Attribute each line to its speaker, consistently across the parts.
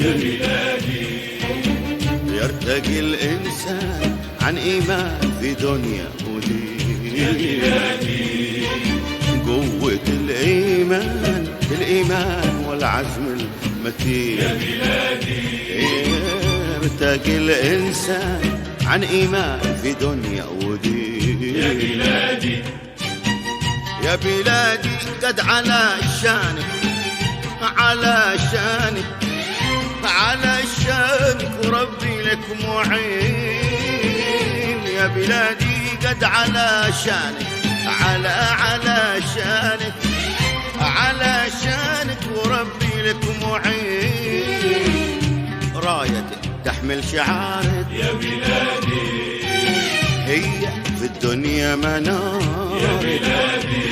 Speaker 1: يا بلادي. يرتقي الإنسان عن إيمان في دنيا ودين يا بلادي. قوة الإيمان والعزم المتين يا بلادي. يرتقي الإنسان عن إيمان في دنيا ودين يا بلادي. يا بلادي قد على شانك وربي لك معين. يا بلادي قد على شانك وربي لك معين. رايتك تحمل شعارك يا بلادي. هي في الدنيا منار يا بلادي.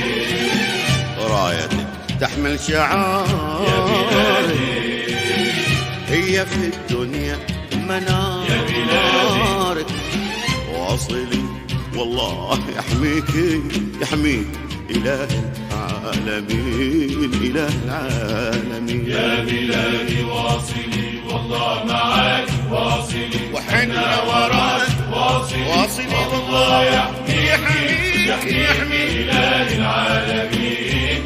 Speaker 1: رايتك تحمل شعارك يا بلادي. هي في الدنيا منارك يا بلادي. واصلي والله يحميك إله العالمين يا بلادي. واصلي والله معاك واصلي وحنا وراك واصلي والله يحميك إله العالمين